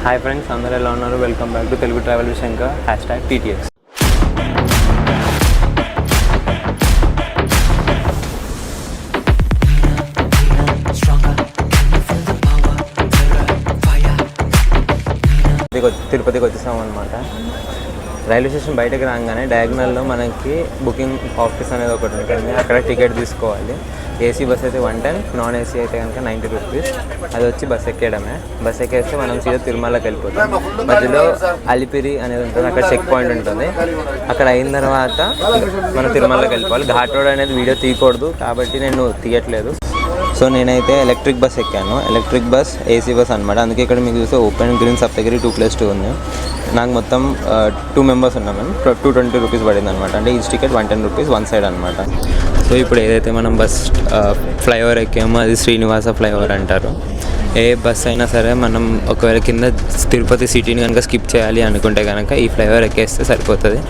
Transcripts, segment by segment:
Hi friends, అందరూ ఎలా ఉన్నారు? Welcome back to Telugu travel with Shankar #TTX. తిరుపతికి వచ్చేసాం అనమాట. రైల్వే స్టేషన్ బయటకు రాగానే డయాగ్నల్లో మనకి బుకింగ్ ఆఫీస్ అనేది ఒకటి ఉంటుంది. అక్కడ టికెట్ తీసుకోవాలి. ఏసీ బస్ అయితే 110, నాన్ ఏసీ అయితే కనుక 90 రూపీస్. అది వచ్చి బస్ ఎక్కేయడమే. బస్ ఎక్కేస్తే మనం సీదా తిరుమలకి వెళ్ళిపోతాం. మధ్యలో అలిపిరి అనేది ఉంటుంది, అక్కడ చెక్ పాయింట్ ఉంటుంది. అక్కడ అయిన తర్వాత మనం తిరుమలకి వెళ్ళిపోవాలి. ఘాట్ రోడ్ అనేది వీడియో తీయకూడదు కాబట్టి నేను తీయట్లేదు. సో నేనైతే ఎలక్ట్రిక్ బస్ ఎక్కాను. ఎలక్ట్రిక్ బస్ ఏసీ బస్ అనమాట. అందుకే ఇక్కడ మీకు చూస్తే ఓపెన్ గ్రీన్ సప్తగిరి 2+2 ఉంది. నాకు మొత్తం 2 మెంబర్స్ ఉన్నాం. మేము 220 రూపీస్ పడింది అనమాట. అంటే each ticket 110 rupees one side అనమాట. సో ఇప్పుడు ఏదైతే మనం బస్ ఫ్లైఓవర్ ఎక్కామో అది శ్రీనివాస ఫ్లైఓవర్ అంటారు. ఏ బస్ అయినా సరే మనం ఒకవేళ కింద తిరుపతి సిటీని కనుక స్కిప్ చేయాలి అనుకుంటే కనుక ఈ ఫ్లైఓవర్ ఎక్కేస్తే సరిపోతుంది.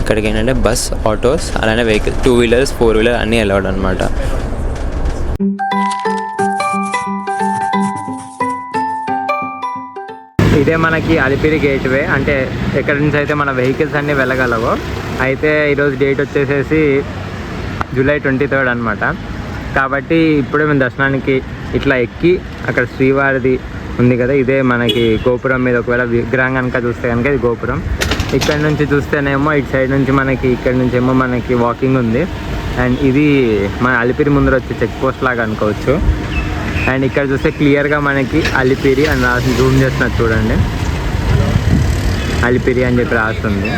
ఇక్కడికి ఏంటంటే బస్, ఆటోస్, అలానే వెహికల్ 2 వీలర్స్ 4 వీలర్ అన్నీ అలౌడ్ అనమాట. ఇదే మనకి అలిపిరి గేట్వే. అంటే ఎక్కడి నుంచి అయితే మన వెహికల్స్ అన్నీ వెళ్ళగలవో. అయితే ఈరోజు డేట్ వచ్చేసేసి జూలై 23 అనమాట. కాబట్టి ఇప్పుడే మేము దర్శనానికి ఇట్లా ఎక్కి అక్కడ శ్రీవారిది ఉంది కదా, ఇదే మనకి గోపురం మీద ఒకవేళ విగ్రహం కనుక చూస్తే కనుక ఇది గోపురం. ఇక్కడ నుంచి చూస్తేనేమో ఇటు సైడ్ నుంచి మనకి ఇక్కడ నుంచి ఏమో మనకి వాకింగ్ ఉంది. అండ్ ఇది మన అలిపిరి ముందర వచ్చే చెక్ పోస్ట్ లాగా అనుకోవచ్చు. అండ్ ఇక్కడ చూస్తే క్లియర్గా మనకి అలిపిరి అని రాసి జూమ్ చేస్తున్నారు చూడండి. అలిపిరి అని చెప్పి రాస్తుంది.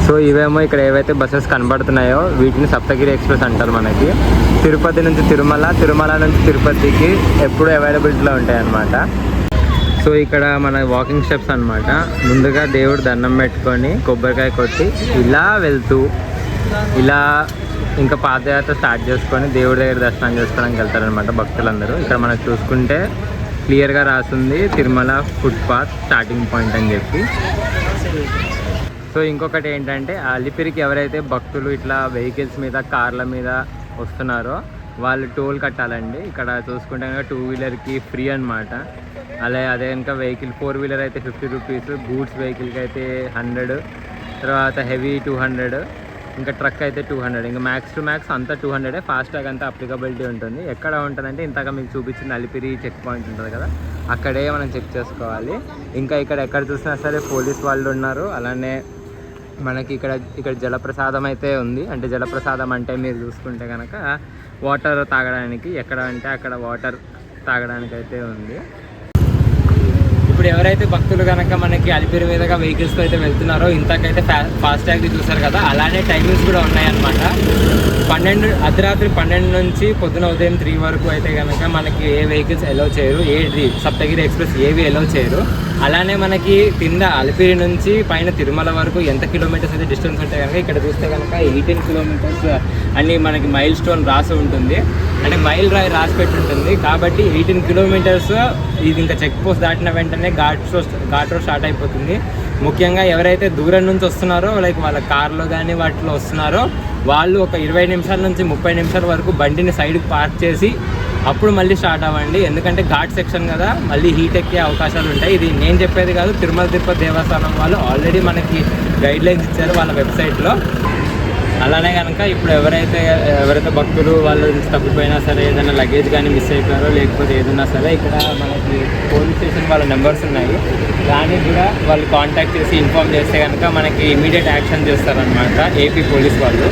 సో ఇవేమో ఇక్కడ ఏవైతే బస్సెస్ కనబడుతున్నాయో వీటిని సప్తగిరి ఎక్స్ప్రెస్ అంటారు. మనకి తిరుపతి నుంచి తిరుమల, తిరుమల నుంచి తిరుపతికి ఎప్పుడు అవైలబిలిటీలో ఉంటాయి అన్నమాట. సో ఇక్కడ మన వాకింగ్ స్టెప్స్ అనమాట. ముందుగా దేవుడు దండం పెట్టుకొని కొబ్బరికాయ కొట్టి ఇలా వెళ్తూ ఇలా ఇంకా పాదయాత్ర స్టార్ట్ చేసుకొని దేవుడి దగ్గర దర్శనం చేసుకోవడానికి వెళ్తారనమాట భక్తులందరూ. ఇక్కడ మనకు చూసుకుంటే క్లియర్గా రాస్తుంది తిరుమల ఫుట్పాత్ స్టార్టింగ్ పాయింట్ అని చెప్పి. సో ఇంకొకటి ఏంటంటే అలిపిరికి ఎవరైతే భక్తులు ఇట్లా వెహికల్స్ మీద, కార్ల మీద వస్తున్నారో వాళ్ళు టోల్ కట్టాలండి. ఇక్కడ చూసుకుంటే కనుక 2 వీలర్కి ఫ్రీ అనమాట. అదే కనుక వెహికల్ 4 వీలర్ అయితే 50 రూపీస్, గూడ్స్ వెహికల్కి అయితే 100, తర్వాత హెవీ 200, ఇంకా ట్రక్ అయితే 200. ఇంకా మ్యాక్స్ టు మ్యాక్స్ అంతా 200. ఫాస్టాగ్ అంతా అప్లికబిలిటీ ఉంటుంది. ఎక్కడ ఉంటుందంటే ఇంతగా మీకు చూపించింది అలిపిరి చెక్ పాయింట్ ఉంటుంది కదా, అక్కడే మనం చెక్ చేసుకోవాలి. ఇంకా ఇక్కడ ఎక్కడ చూసినా సరే పోలీస్ వాళ్ళు ఉన్నారు. అలానే మనకి ఇక్కడ జలప్రసాదం అయితే ఉంది. అంటే జలప్రసాదం అంటే మీరు చూసుకుంటే కనుక వాటర్ తాగడానికి, ఎక్కడ అంటే అక్కడ వాటర్ తాగడానికి అయితే ఉంది. ఇప్పుడు ఎవరైతే భక్తులు కనుక మనకి అలిపిరి మీదుగా వెహికల్స్తో అయితే వెళ్తున్నారో ఇంతకైతే ఫాస్టాగ్ది చూసారు కదా, అలానే టైమింగ్స్ కూడా ఉన్నాయన్నమాట. అర్ధరాత్రి 12 నుంచి పొద్దున ఉదయం 3 వరకు అయితే కనుక మనకి ఏ వెహికల్స్ ఎలౌ చేయరు. సప్తగిరి ఎక్స్ప్రెస్ ఏవి ఎలౌ చేయరు. అలానే మనకి కింద అలిపిరి నుంచి పైన తిరుమల వరకు ఎంత కిలోమీటర్స్ అయితే డిస్టెన్స్ ఉంటే కనుక ఇక్కడ చూస్తే కనుక 18 కిలోమీటర్స్ అని మనకి మైల్ స్టోన్ రాసి ఉంటుంది. అంటే మైల్ రాసి పెట్టి ఉంటుంది. కాబట్టి 18 కిలోమీటర్స్ ఇది ఇంకా చెక్ పోస్ట్ దాటిన వెంటనే ఘాట్ రోడ్ స్టార్ట్ అయిపోతుంది. ముఖ్యంగా ఎవరైతే దూరం నుంచి వస్తున్నారో లైక్ వాళ్ళ కార్లో కానీ వాటిలో వస్తున్నారో వాళ్ళు ఒక 20 నిమిషాల నుంచి 30 నిమిషాల వరకు బండిని సైడ్కి పార్క్ చేసి అప్పుడు మళ్ళీ స్టార్ట్ అవ్వండి. ఎందుకంటే ఘాట్ సెక్షన్ కదా, మళ్ళీ హీట్ ఎక్కే అవకాశాలు ఉంటాయి. ఇది నేను చెప్పేది కాదు, తిరుమల తిరుపతి దేవస్థానం వాళ్ళు ఆల్రెడీ మనకి గైడ్లైన్స్ ఇచ్చారు వాళ్ళ వెబ్సైట్లో. అలానే కనుక ఇప్పుడు ఎవరైతే భక్తులు వాళ్ళు తప్పిపోయినా సరే, ఏదైనా లగేజ్ కానీ మిస్ అయిపోయారో లేకపోతే ఏదైనా సరే ఇక్కడ మనకి పోలీస్ స్టేషన్ వాళ్ళ నెంబర్స్ ఉన్నాయి. దానికి కూడా వాళ్ళు కాంటాక్ట్ చేసి ఇన్ఫార్మ్ చేస్తే కనుక మనకి ఇమీడియట్ యాక్షన్ చేస్తారనమాట ఏపీ పోలీస్ వాళ్ళు.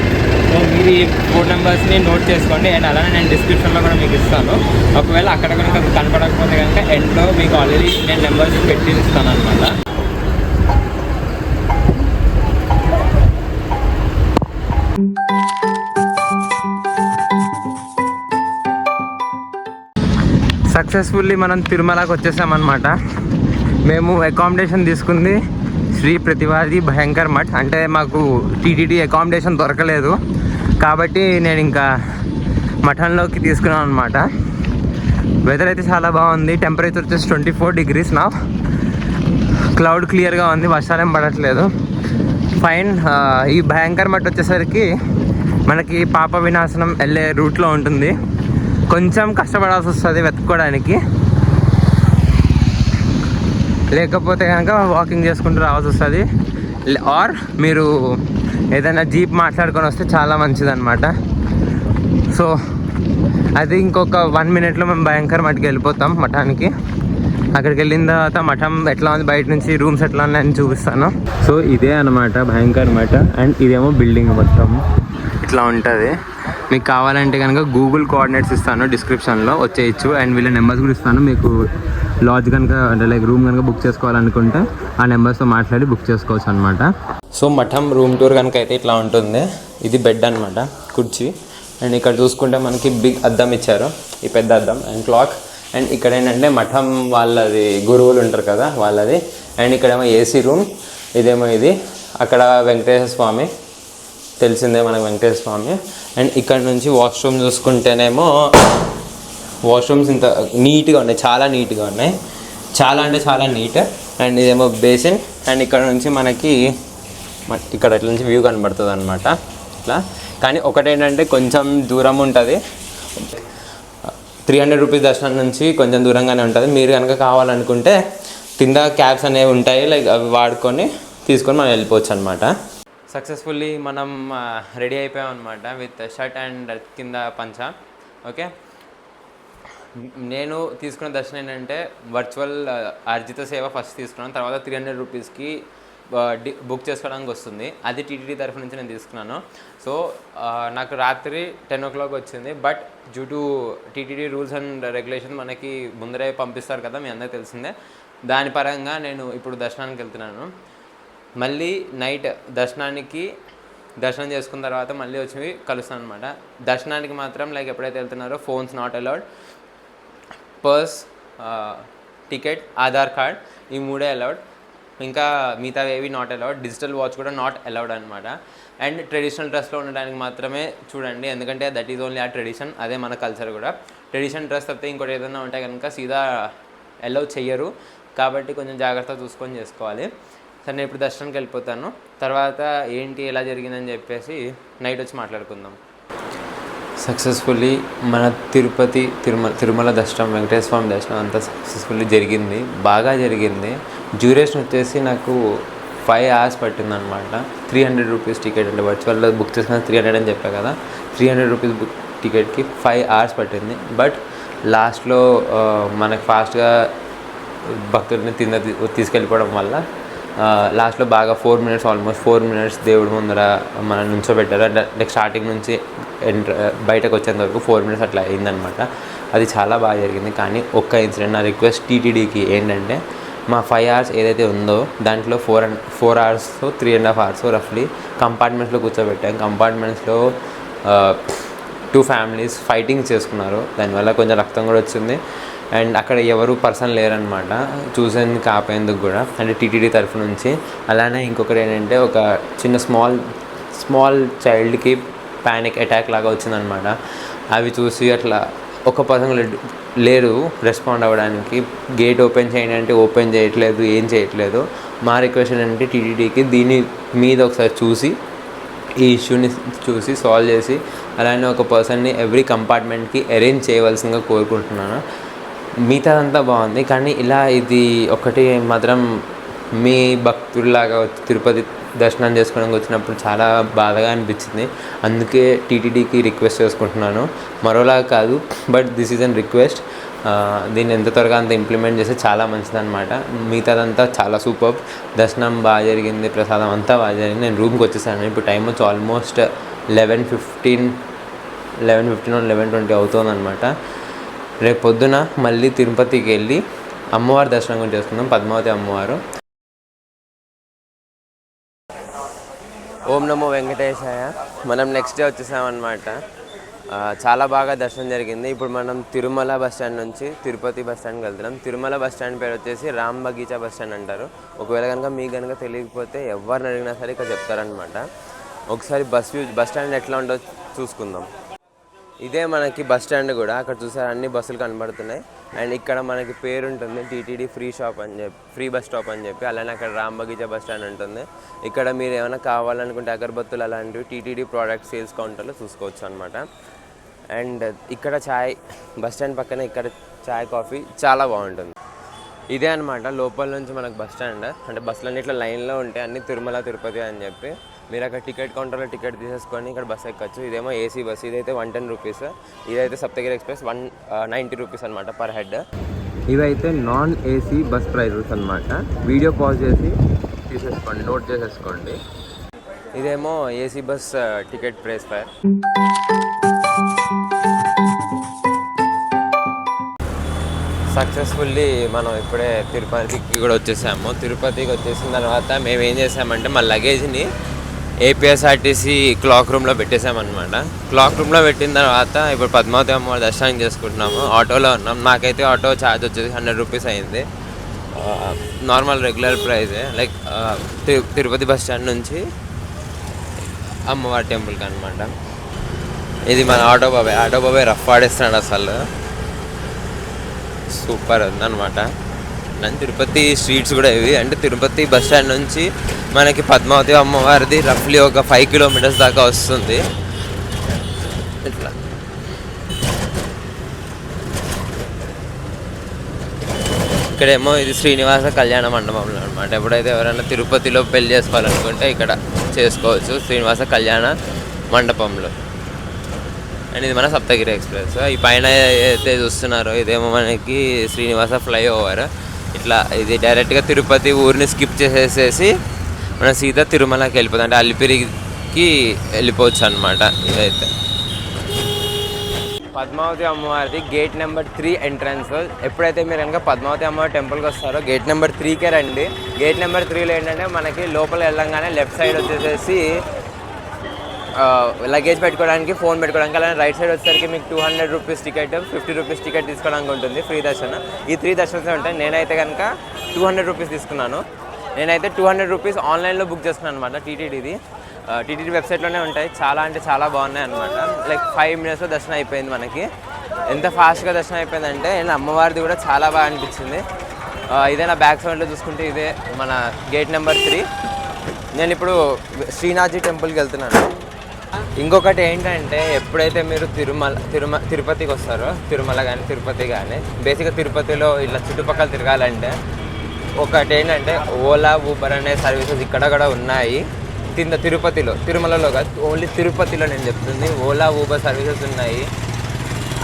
సో మీరు ఈ 4 నెంబర్స్ని నోట్ చేసుకోండి. అండ్ అలానే నేను డిస్క్రిప్షన్లో కూడా మీకు ఇస్తాను. ఒకవేళ అక్కడ కనుక కనపడకపోతే కనుక ఎండ్లో మీకు ఆల్రెడీ నేను నెంబర్స్ పెట్టి ఇస్తాను అనమాట. సక్సెస్ఫుల్లీ మనం తిరుమలకి వచ్చేసామన్నమాట. మేము అకామిడేషన్ తీసుకుంది శ్రీ ప్రతివాది భయంకర్ మఠ్. అంటే మాకు టీటీడీ అకామిడేషన్ దొరకలేదు కాబట్టి నేను ఇంకా మఠంలోకి తీసుకున్నాను అనమాట. వెదర్ అయితే చాలా బాగుంది. టెంపరేచర్ వచ్చేసి 24 degrees నా. క్లౌడ్ క్లియర్గా ఉంది, వర్షాలేం పడట్లేదు. ఫైన్. ఈ భయంకర్ మఠ్ వచ్చేసరికి మనకి పాప వినాశనం వెళ్ళే రూట్లో ఉంటుంది. కొంచెం కష్టపడాల్సి వస్తుంది వెతుక్కోవడానికి. లేకపోతే కనుక వాకింగ్ చేసుకుంటూ రావాల్సి వస్తుంది. ఆర్ మీరు ఏదైనా జీప్ మాట్లాడుకొని వస్తే చాలా మంచిదన్నమాట. సో అది ఇంకొక 1 minute మేము భయంకర మటుకు వెళ్ళిపోతాం మఠానికి. అక్కడికి వెళ్ళిన తర్వాత మఠం ఎట్లా ఉంది, బయట నుంచి రూమ్స్ ఎట్లా ఉన్నాయని చూపిస్తాను. సో ఇదే అనమాట భయంకర మఠ. అండ్ ఇదేమో బిల్డింగ్ మొత్తం ఇట్లా ఉంటుంది. మీకు కావాలంటే కనుక గూగుల్ కోఆర్డినేట్స్ ఇస్తాను, డిస్క్రిప్షన్లో వచ్చేయచ్చు. అండ్ వీళ్ళ నెంబర్స్ కూడా ఇస్తాను. మీకు లాడ్జ్ కనుక అంటే లైక్ రూమ్ కనుక బుక్ చేసుకోవాలనుకుంటే ఆ నెంబర్స్తో మాట్లాడి బుక్ చేసుకోవచ్చు అనమాట. సో మఠం రూమ్ టూర్ కనుక అయితే ఇట్లా ఉంటుంది. ఇది బెడ్ అనమాట, కుర్చీ. అండ్ ఇక్కడ చూసుకుంటే మనకి బిగ్ అద్దం ఇచ్చారు, ఈ పెద్ద అద్దం. And clock. అండ్ ఇక్కడ ఏంటంటే మఠం వాళ్ళది గురువులు ఉంటారు కదా వాళ్ళది. అండ్ ఇక్కడేమో ఏసీ రూమ్. ఇదేమో ఇది. అక్కడ వెంకటేశ్వర స్వామి, తెలిసిందే మనకు వెంకటేశ్వర స్వామి. అండ్ ఇక్కడ నుంచి వాష్రూమ్ చూసుకుంటేనేమో వాష్రూమ్స్ ఇంత నీట్గా ఉన్నాయి, చాలా నీట్గా ఉన్నాయి, చాలా అంటే చాలా నీట్. అండ్ ఇదేమో బేసిన్. అండ్ ఇక్కడ నుంచి మనకి ఇక్కడ ఇట్లా నుంచి వ్యూ కనబడుతుంది అనమాట ఇట్లా. కానీ ఒకటేంటంటే కొంచెం దూరం ఉంటుంది, 300 రూపీస్ దర్శనం నుంచి కొంచెం దూరంగానే ఉంటుంది. మీరు కనుక కావాలనుకుంటే కింద క్యాబ్స్ అనేవి ఉంటాయి, లైక్ అవి వాడుకొని తీసుకొని మనం వెళ్ళిపోవచ్చు అనమాట. సక్సెస్ఫుల్లీ మనం రెడీ అయిపోయాం అనమాట విత్ షర్ట్ అండ్ కింద పంచ. ఓకే, నేను తీసుకున్న దర్శనం ఏంటంటే వర్చువల్ అర్జిత సేవ ఫస్ట్ తీసుకున్నాను. తర్వాత 300 రూపీస్కి బుక్ చేసుకోవడానికి వస్తుంది. అది టీటీడీ తరఫు నుంచి నేను తీసుకున్నాను. సో నాకు రాత్రి 10 o'clock వచ్చింది. But due to TTD rules and regulation మనకి ముందరే పంపిస్తారు కదా, మీ అందరికీ తెలిసిందే. దాని పరంగా నేను ఇప్పుడు దర్శనానికి వెళ్తున్నాను. మళ్ళీ నైట్ దర్శనం చేసుకున్న తర్వాత మళ్ళీ వచ్చి కలుస్తాను అనమాట. దర్శనానికి మాత్రం లైక్ ఎప్పుడైతే వెళ్తున్నారో phones not allowed, purse, ticket, Aadhaar card, ఈ 3 అలౌడ్. ఇంకా మిగతా ఏవి నాట్ అలౌడ్. డిజిటల్ వాచ్ కూడా నాట్ అలౌడ్ అనమాట. అండ్ ట్రెడిషనల్ డ్రెస్లో ఉండడానికి మాత్రమే చూడండి, ఎందుకంటే దట్ ఈజ్ ఓన్లీ ఆ ట్రెడిషన్, అదే మన కల్చర్ కూడా. ట్రెడిషన్ డ్రెస్ తప్పితే ఇంకోటి ఏదైనా ఉంటే కనుక సీదా అలౌ చెయ్యరు. కాబట్టి కొంచెం జాగ్రత్తగా చూసుకొని చేసుకోవాలి. సరే, నేను ఇప్పుడు దర్శనానికి వెళ్ళిపోతాను. తర్వాత ఏంటి ఎలా జరిగిందని చెప్పేసి నైట్ వచ్చి మాట్లాడుకుందాం. సక్సెస్ఫుల్లీ మన తిరుమల దర్శనం, వెంకటేశ్వర స్వామి దర్శనం అంతా సక్సెస్ఫుల్లీ జరిగింది, బాగా జరిగింది. డ్యూరేషన్ వచ్చేసి నాకు 5 hours పట్టిందనమాట. 300 రూపీస్ టికెట్, అంటే వర్చువల్లో బుక్ చేసుకున్న 300 అని చెప్పా కదా, 300 రూపీస్ బుక్ టికెట్కి 5 hours పట్టింది. బట్ లాస్ట్లో మనకు ఫాస్ట్గా భక్తుల్ని తీసుకెళ్ళిపోవడం వల్ల లాస్ట్లో బాగా 4 minutes, ఆల్మోస్ట్ 4 minutes దేవుడి ముందర మనం నుంచోబెట్టారు. అంటే స్టార్టింగ్ నుంచి బయటకు వచ్చేంత వరకు 4 minutes అట్లా అయిందనమాట. అది చాలా బాగా జరిగింది. కానీ ఒక్క ఇన్సిడెంట్, నా రిక్వెస్ట్ టీటీడీకి ఏంటంటే, మా 5 hours ఏదైతే ఉందో దాంట్లో 4 hours 3.5 hours రఫ్లీ కంపార్ట్మెంట్స్లో కూర్చోబెట్టాం. కంపార్ట్మెంట్స్లో 2 families ఫైటింగ్ చేసుకున్నారు. దానివల్ల కొంచెం రక్తం కూడా వచ్చింది. అండ్ అక్కడ ఎవరు పర్సన్ లేరనమాట చూసేందుకు, ఆపేందుకు కూడా, అంటే టీటీడీ తరఫు నుంచి. అలానే ఇంకొకటి ఏంటంటే, ఒక చిన్న స్మాల్ చైల్డ్కి ప్యానిక్ అటాక్ లాగా వచ్చిందనమాట. అవి చూసి అట్లా ఒక పర్సన్ లేరు రెస్పాండ్ అవ్వడానికి. గేట్ ఓపెన్ చేయండి అంటే ఓపెన్ చేయట్లేదు, ఏం చేయట్లేదు. మా రిక్వెస్ట్ ఏంటంటే టీటీడీకి దీని మీద ఒకసారి చూసి ఈ ఇష్యూని సాల్వ్ చేసి అలానే ఒక పర్సన్ని ఎవ్రీ కంపార్ట్మెంట్కి అరేంజ్ చేయవలసిందిగా కోరుకుంటున్నాను. మిగతాదంతా బాగుంది, కానీ ఇది ఒకటి మాత్రం మీ భక్తుల్లాగా తిరుపతి దర్శనం చేసుకోవడానికి వచ్చినప్పుడు చాలా బాధగా అనిపించింది. అందుకే టీటీడీకి రిక్వెస్ట్ చేసుకుంటున్నాను, మరోలాగా కాదు, but this is an request. దీన్ని ఎంత త్వరగా అంత ఇంప్లిమెంట్ చేస్తే చాలా మంచిదన్నమాట. మిగతాదంతా చాలా సూపర్. దర్శనం బాగా జరిగింది, ప్రసాదం అంతా బాగా జరిగింది. నేను రూమ్కి వచ్చేసాను. ఇప్పుడు టైం వచ్చి ఆల్మోస్ట్ 11:15 11:20 అవుతుందన్నమాట. రేపు పొద్దున మళ్ళీ తిరుపతికి వెళ్ళి అమ్మవారి దర్శనం కూడా చేసుకుందాం, పద్మావతి అమ్మవారు. ఓం నమో వెంకటేశాయ. మనం నెక్స్ట్ డే వచ్చేసామన్నమాట. చాలా బాగా దర్శనం జరిగింది. ఇప్పుడు మనం తిరుమల బస్ స్టాండ్ నుంచి తిరుపతి బస్ స్టాండ్కి వెళ్తున్నాం. తిరుమల బస్ స్టాండ్ పేరు వచ్చేసి రామ్ బగీచా బస్ స్టాండ్ అంటారు. ఒకవేళ కనుక మీకు కనుక తెలియకపోతే ఎవరిని అడిగినా సరే ఇక్కడ చెప్తారనమాట. ఒకసారి బస్ స్టాండ్ ఎట్లా ఉంటుందో చూసుకుందాం. ఇదే మనకి బస్ స్టాండ్ కూడా. అక్కడ చూసారు అన్ని బస్సులు కనబడుతున్నాయి. అండ్ ఇక్కడ మనకి పేరు ఉంటుంది టీటీడీ ఫ్రీ బస్ స్టాప్ అని చెప్పి. అలానే అక్కడ రామ్ బగీచా బస్ స్టాండ్ ఉంటుంది. ఇక్కడ మీరు ఏమైనా కావాలనుకుంటే అగరబత్తులు అలాంటివి టీటీడీ ప్రోడక్ట్ సేల్స్ కౌంటర్లో చూసుకోవచ్చు అనమాట. అండ్ ఇక్కడ బస్ స్టాండ్ పక్కన ఇక్కడ చాయ్ కాఫీ చాలా బాగుంటుంది. ఇదే అనమాట లోపల నుంచి మనకు బస్ స్టాండ్. అంటే బస్సులన్నీ ఇట్లా లైన్లో ఉంటాయి, అన్ని తిరుమల తిరుపతి అని చెప్పి. మీరు అక్కడ టికెట్ కౌంటర్లో టికెట్ తీసేసుకొని ఇక్కడ బస్ ఎక్కచ్చు. ఇదేమో ఏసీ బస్, ఇదైతే 110 రూపీస్. ఇదైతే సప్తగిరి ఎక్స్ప్రెస్ 190 రూపీస్ అనమాట పర్ హెడ్. ఇవైతే నాన్ ఏసీ బస్ ప్రైజెస్ అనమాట. వీడియో పాజ్ చేసి తీసేసుకోండి, నోట్ చేసేసుకోండి. ఇదేమో AC bus ticket price fire. Successfully మనం ఇప్పుడే తిరుపతికి కూడా వచ్చేసాము. తిరుపతికి వచ్చేసిన తర్వాత మేము ఏం చేసామంటే మా లగేజ్ని ఏపీఎస్ఆర్టీసీ క్లాక్ రూమ్లో పెట్టేసామన్నమాట. క్లాక్ రూమ్లో పెట్టిన తర్వాత ఇప్పుడు పద్మావతి అమ్మవారి దర్శనం చేసుకుంటున్నాము. ఆటోలో ఉన్నాం. నాకైతే ఆటో ఛార్జ్ వచ్చేసి 100 రూపీస్ అయింది. నార్మల్ రెగ్యులర్ ప్రైజే. లైక్ తిరుపతి బస్ స్టాండ్ నుంచి అమ్మవారి టెంపుల్కి అనమాట. ఇది మన ఆటో బాబాయ్ రఫ్ ఆడేస్తున్నాడు అసలు. సూపర్ ఉందన్నమాట. అండ్ తిరుపతి స్ట్రీట్స్ కూడా ఇవి. అంటే తిరుపతి బస్ స్టాండ్ నుంచి మనకి పద్మావతి అమ్మవారిది రఫ్లీ ఒక 5 కిలోమీటర్స్ దాకా వస్తుంది. ఇట్లా ఇక్కడేమో ఇది శ్రీనివాస కళ్యాణ మండపంలో అనమాట. ఎప్పుడైతే ఎవరైనా తిరుపతిలో పెళ్లి చేసుకోవాలనుకుంటే ఇక్కడ చేసుకోవచ్చు, శ్రీనివాస కళ్యాణ మండపంలో. అండ్ ఇది మన సప్తగిరి ఎక్స్ప్రెస్. ఈ పైన అయితే చూస్తున్నారో ఇదేమో మనకి శ్రీనివాస ఫ్లైఓవర్. ఇట్లా ఇది డైరెక్ట్గా తిరుపతి ఊరిని స్కిప్ చేసేసేసి మన సీదా తిరుమలకి వెళ్ళిపోతుంది. అంటే అలిపిరికి వెళ్ళిపోవచ్చు అనమాట. ఇదైతే పద్మావతి అమ్మవారిది గేట్ నెంబర్ 3 ఎంట్రన్స్. ఎప్పుడైతే మీరు కనుక పద్మావతి అమ్మవారి టెంపుల్కి వస్తారో గేట్ నెంబర్ 3కే రండి. గేట్ నెంబర్ 3లో ఏంటంటే మనకి లోపల వెళ్ళంగానే లెఫ్ట్ సైడ్ వచ్చేసేసి లగేజ్ పెట్టుకోవడానికి, ఫోన్ పెట్టుకోవడానికి. అలానే రైట్ సైడ్ వచ్చేసరికి మీకు 200 రూపీస్ టికెట్, 50 రూపీస్ టికెట్ తీసుకోవడానికి ఉంటుంది. ఫ్రీ దర్శనం. ఈ 3 దర్శనాలు ఉంటాయి. నేనైతే కనుక 200 రూపీస్ తీసుకున్నాను. నేనైతే 200 రూపీస్ ఆన్లైన్లో బుక్ చేసుకున్నాను అనమాట. టీటీడీ వెబ్సైట్లోనే ఉంటాయి. చాలా అంటే చాలా బాగున్నాయి అనమాట. లైక్ 5 మినిట్స్లో దర్శనం అయిపోయింది మనకి. ఎంత ఫాస్ట్గా దర్శనం అయిపోయిందంటే అమ్మవారిది కూడా చాలా బాగా అనిపించింది. ఇదే నా బ్యాక్ సైడ్లో చూసుకుంటే ఇదే మన గేట్ నెంబర్ 3. నేను ఇప్పుడు శ్రీనాథ్జీ టెంపుల్కి వెళ్తున్నాను. ఇంకొకటి ఏంటంటే ఎప్పుడైతే మీరు తిరుపతికి వస్తారో, తిరుమల కానీ తిరుపతి కానీ, బేసిక్గా తిరుపతిలో ఇలా చుట్టుపక్కల తిరగాలంటే ఒకటి ఏంటంటే ఓలా, ఊబర్ అనే సర్వీసెస్ ఇక్కడ కూడా ఉన్నాయి. తిరుమలలో కాదు, ఓన్లీ తిరుపతిలో నేను చెప్తుంది. ఓలా, ఊబర్ సర్వీసెస్ ఉన్నాయి.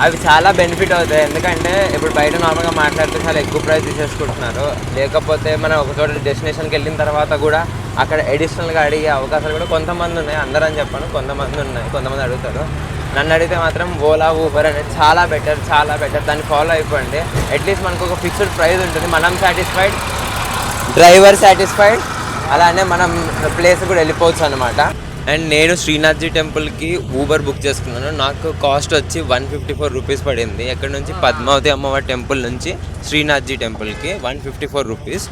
అవి చాలా బెనిఫిట్ అవుతాయి. ఎందుకంటే ఇప్పుడు బయట నార్మల్గా మాట్లాడితే చాలా ఎక్కువ ప్రైస్ తీసేసుకుంటున్నారు. లేకపోతే మనం ఒక చోట డెస్టినేషన్కి వెళ్ళిన తర్వాత కూడా అక్కడ అడిషనల్గా అడిగే అవకాశాలు కూడా కొంతమంది ఉన్నాయి. అందరూ అని చెప్పాను, కొంతమంది ఉన్నాయి, కొంతమంది అడుగుతారు. నన్ను అడిగితే మాత్రం ఓలా, ఊబర్ అనేది చాలా బెటర్. దాన్ని ఫాలో అయిపోండి. అట్లీస్ట్ మనకు ఒక ఫిక్స్డ్ ప్రైస్ ఉంటుంది. మనం సాటిస్ఫైడ్, డ్రైవర్ సాటిస్ఫైడ్, అలానే మనం ప్లేస్ కూడా వెళ్ళిపోవచ్చు అనమాట. అండ్ నేను శ్రీనాథ్జీ టెంపుల్కి ఊబర్ బుక్ చేసుకున్నాను. నాకు కాస్ట్ వచ్చి 154 రూపీస్ పడింది. ఎక్కడి నుంచి పద్మావతి అమ్మవారి టెంపుల్ నుంచి శ్రీనాథ్జీ టెంపుల్కి 154 రూపీస్.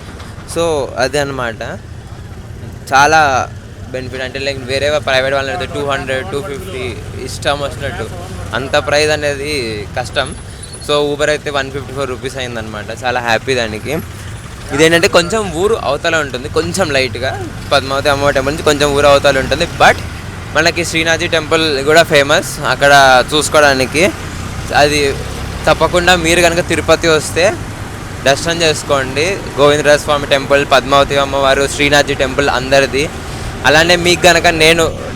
సో అదే అనమాట. చాలా బెనిఫిట్. అంటే లైక్ వేరే ప్రైవేట్ వాళ్ళని అయితే 200, 250 ఇష్టం వచ్చినట్టు, అంత ప్రైస్ అనేది కష్టం. సో ఊబర్ అయితే 154 రూపీస్ అయిందనమాట. చాలా హ్యాపీ దానికి. ఇదేంటంటే కొంచెం ఊరు అవతల ఉంటుంది, కొంచెం లైట్గా పద్మావతి అమ్మవారి టెంపుల్ నుంచి కొంచెం ఊరు అవతల ఉంటుంది. బట్ మనకి శ్రీనాథ్జీ టెంపుల్ కూడా ఫేమస్ అక్కడ చూసుకోవడానికి. అది తప్పకుండా మీరు కనుక తిరుపతి వస్తే దర్శనం చేసుకోండి. గోవిందరాజ స్వామి టెంపుల్, పద్మావతి అమ్మవారు, శ్రీనాథ్జీ టెంపుల్ అందరిది. అలానే మీకు కనుక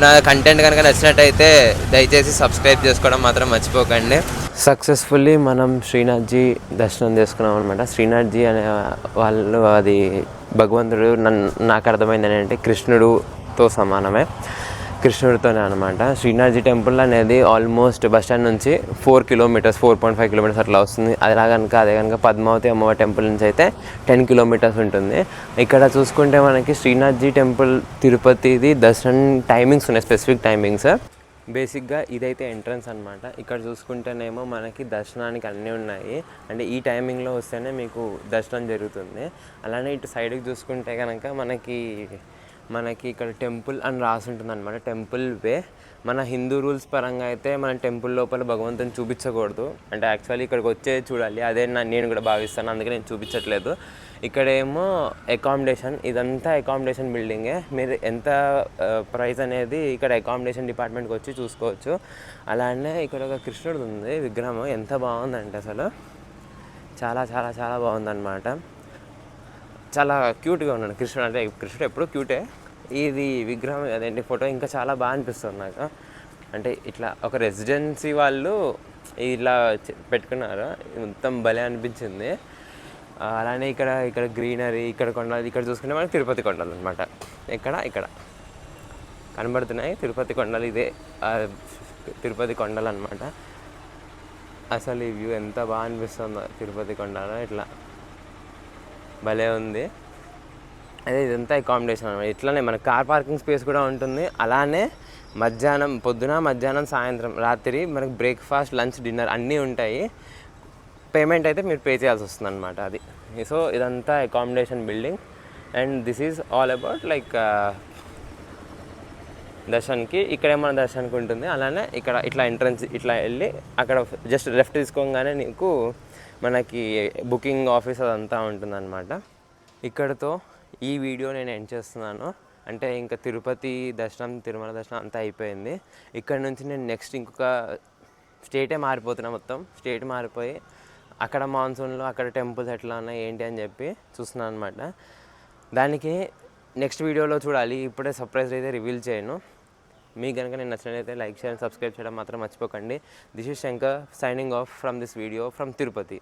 నా కంటెంట్ కనుక నచ్చినట్టయితే దయచేసి సబ్స్క్రైబ్ చేసుకోవడం మాత్రం మర్చిపోకండి. సక్సెస్ఫుల్లీ మనం శ్రీనాథ్జీ దర్శనం చేసుకున్నాం అనమాట. శ్రీనాథ్జీ అనే వాళ్ళు అది భగవంతుడు నాకు అర్థమైంది ఏంటంటే కృష్ణుడితో సమానమే, కృష్ణుడితోనే అనమాట. శ్రీనాథ్జీ టెంపుల్ అనేది ఆల్మోస్ట్ బస్ స్టాండ్ నుంచి 4 కిలోమీటర్స్, 4.5 కిలోమీటర్స్ అట్లా వస్తుంది. అదే కనుక పద్మావతి అమ్మవారి టెంపుల్ నుంచి అయితే 10 కిలోమీటర్స్ ఉంటుంది. ఇక్కడ చూసుకుంటే మనకి శ్రీనాథ్జీ టెంపుల్ తిరుపతిది దర్శనం టైమింగ్స్ ఉన్నాయి, స్పెసిఫిక్ టైమింగ్స్. బేసిక్గా ఇదైతే ఎంట్రన్స్ అనమాట. ఇక్కడ చూసుకుంటేనేమో మనకి దర్శనానికి అన్నీ ఉన్నాయి. అంటే ఈ టైమింగ్లో వస్తేనే మీకు దర్శనం జరుగుతుంది. అలానే ఇటు సైడ్కి చూసుకుంటే కనుక మనకి ఇక్కడ టెంపుల్ అని రాసి ఉంటుంది అనమాట. టెంపుల్ వే. మన హిందూ రూల్స్ పరంగా అయితే మనం టెంపుల్ లోపల భగవంతుని చూపించకూడదు. అంటే యాక్చువల్లీ ఇక్కడికి వచ్చే చూడాలి, అదే నేను కూడా భావిస్తాను. అందుకే నేను చూపించట్లేదు. ఇక్కడేమో అకామిడేషన్, ఇదంతా అకామిడేషన్ బిల్డింగే. మీరు ఎంత ప్రైస్ అనేది ఇక్కడ అకామిడేషన్ డిపార్ట్మెంట్కి వచ్చి చూసుకోవచ్చు. అలానే ఇక్కడ ఒక కృష్ణుడు ఉంది విగ్రహం. ఎంత బాగుందంటే అసలు చాలా చాలా చాలా బాగుందన్నమాట. చాలా క్యూట్గా ఉన్నాడు కృష్ణుడు. అంటే కృష్ణుడు ఎప్పుడూ క్యూటే, ఇది విగ్రహం అదేంటి ఫోటో ఇంకా చాలా బాగా అనిపిస్తుంది నాకు. అంటే ఇట్లా ఒక రెసిడెన్సీ వాళ్ళు ఇలా పెట్టుకున్నారు, మొత్తం భలే అనిపించింది. అలానే ఇక్కడ ఇక్కడ గ్రీనరీ, ఇక్కడ కొండలు, ఇక్కడ చూసుకుంటే మనకి తిరుపతి కొండలు అనమాట. ఇక్కడ కనబడుతున్నాయి తిరుపతి కొండలు. ఇదే తిరుపతి కొండలు అనమాట. అసలు ఈ వ్యూ ఎంత బాగా అనిపిస్తుందో తిరుపతి కొండలో, ఇట్లా భలే ఉంది. అదే ఇదంతా అకామిడేషన్ అనమాట. ఇట్లానే మన కార్ పార్కింగ్ స్పేస్ కూడా ఉంటుంది. అలానే మధ్యాహ్నం, పొద్దున, మధ్యాహ్నం, సాయంత్రం, రాత్రి మనకు బ్రేక్ఫాస్ట్, లంచ్, డిన్నర్ అన్నీ ఉంటాయి. పేమెంట్ అయితే మీరు పే చేయాల్సి వస్తుంది అనమాట అది. సో ఇదంతా accommodation building. And this is all about like దర్శన్కి. ఇక్కడే మన దర్శన్కి ఉంటుంది. అలానే ఇక్కడ ఇట్లా ఎంట్రన్స్ ఇట్లా వెళ్ళి అక్కడ జస్ట్ లెఫ్ట్ తీసుకోగానే నీకు మనకి బుకింగ్ ఆఫీస్ అదంతా ఉంటుందన్నమాట. ఇక్కడతో ఈ వీడియో నేను ఎండ్ చేస్తున్నాను. అంటే ఇంకా తిరుపతి దర్శనం, తిరుమల దర్శనం అంతా అయిపోయింది. ఇక్కడ నుంచి నేను నెక్స్ట్ ఇంకొక స్టేటే మారిపోతున్నా. మొత్తం స్టేట్ మారిపోయి అక్కడ మాన్సూన్లో అక్కడ టెంపుల్స్ ఎట్లా ఉన్నాయి ఏంటి అని చెప్పి చూస్తున్నాను అనమాట. దానికి నెక్స్ట్ వీడియోలో చూడాలి. ఇప్పుడే సర్ప్రైజ్ అయితే రివీల్ చేయను. మీకు కనుక నేను నచ్చినట్లయితే లైక్, షేర్, సబ్స్క్రైబ్ చేయడం మాత్రం మర్చిపోకండి. This is Shankar signing off from this video from Tirupati.